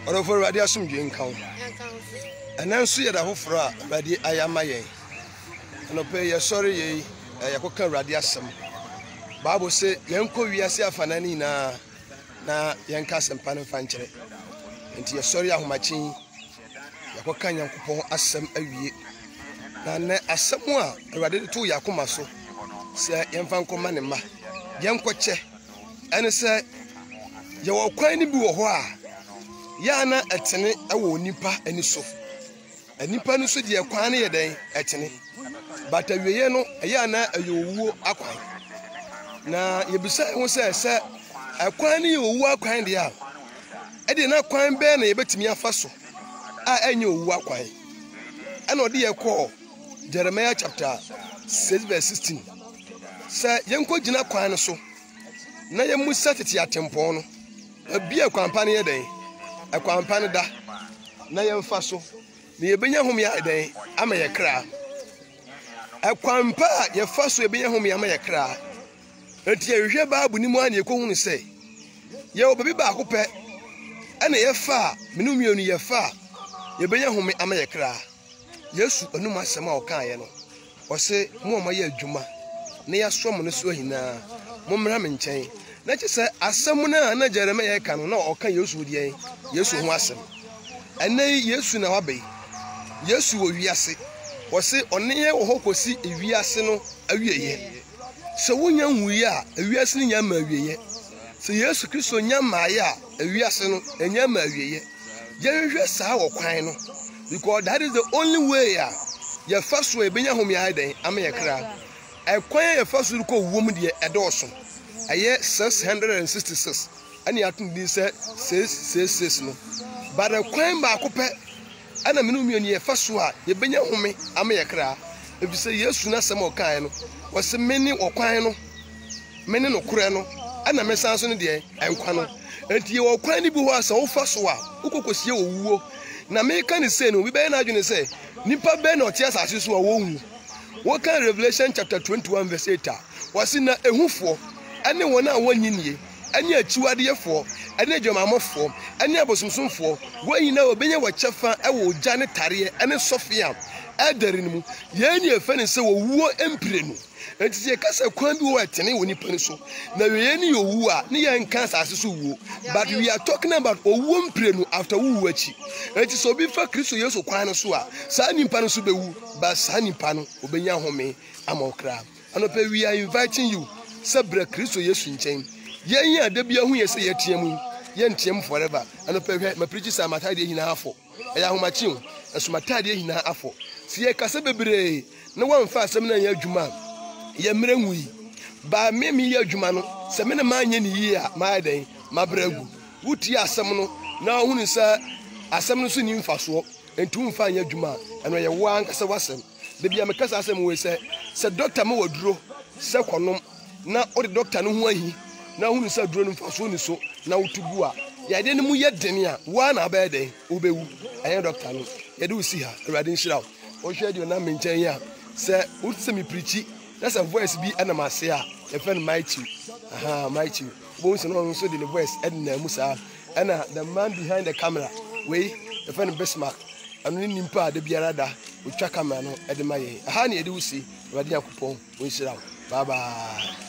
Or for radio some drink count. And then see the whole fra, ready I am my ye. And pay your sorry ye, I cook radiasum. Bible say, Yanko, we are safe and any na Yankas and Panafanche. And you're sorry, how much in Yakokan Yankupon as some a year. And as someone ready to Yakumaso, say Yanfanko Manima, Yankoche, and say, you are quite a Yana etene ewo nipa eni so. Enipa no so de akwan ye den etene. But awiye no eya na ayowuo akwan. Na yebisa ho se akwan ne owu akwan de a. E de na akwan be na yebetimi afa so. A enye owu akwan. Ana ode ye call Jeremiah chapter 6 verse 16. Say yenko gina kwan so. Na yemu satete atempon no. Abi akwan pa ne ye den. Akwampa da na yemfa so na yebenya hom ya den ama ye kra akwampa ye fa so yebenya hom ya ama ye kra enti yehwe baabu ni mu an ye kohunu se ye obabi ba akopɛ ana ye fa menu mienu ye fa yebenya hom ama ye kra Yesu anum asɛm a ɔka ye no ɔse mo o ma ye adwuma na ya so mo no so hina mo mmra me nkyɛn na che se asɛm na Jeremiah ka no na ɔka Yesu die Yesu ho asɛm ɛnɛ Yesu na wabe Yesu wo wiase wɔse ɔne ye wo hokosi ewiase no awieye sɛ wonya nwuye a ewiase no nya ma awieye sɛ Yesu Kristo nya ma ya ewiase no enya ma awieye yɛhwehwɛ saa wɔ kwan no because that is the only way ye first way benya hom ya den ama ye kra ɛkwan ye first way ko wom de ɛdɔɔso aye 666 ani atun di se 666 no but kwan ba ko pe ana menu mienu ye fa so a ye benya home ama ye kra ebi se Yesu na sem o kan no wo se meni o kwan no meni no kure no ana mesan so no de enkwa no enti ye o kwan ni bi ho asa wo fa so a ukokosie owuo na me kan se no bi be na adwene se nipa be na o tie asase so a wo hu wo kan Revelation chapter 21 verse 8 wo se na ehufo ane wona wonyinie ane achiwadeyefo ane adwamamofo ane abosomsomfo wonyina obenya wachefa ewo gya ne tare ane sofia edari nimu ye ni efane se wowuo empirenu enti ye kasa kwan bi wo etene woni pani so na we ni owu a ne ye nka asase so wuo but we are talking about owu empirenu after wuo achi enti so bi fa Kristo Yesu kwan no so a sa nimpa no so bewu ba sa nimpa no obenya home amokra anope we are inviting you Sabra Kristo Yesu nchen yen adabia hu yese yetiam yen tiam forever anope ma preach sa matade hina afo eya homachi hu eso matade hina afo sie kase bebre ne wamfa asem na ya adwuma ye mre nwui ba me ya adwuma no se me ne ma anye ni yi a ma den ma bragu wuti asem no na hunu sa asem no so ni mfaso entu mfa anye adwuma eno ye wo ankasa wasem de bia me kasa asem we se doctor me waduro se konom na o de doctor no ho ahi na hunu sa duro no mfaso ni so na utubu a ya de ne mu ye dene a wa na ba den obewu ayen doctor no ye de usi ha awade nhira o hwe de na menchen ya se utse mi preachi na sa voice bi ana mase a ye fe no mighty mighty bo nso no so de the voice edna musa ana the man behind the camera we ye fe no Bismarck anu ni mpa de biara da utwa camera no ede maye aha na ye de usi awade yakopon o nhira bye bye.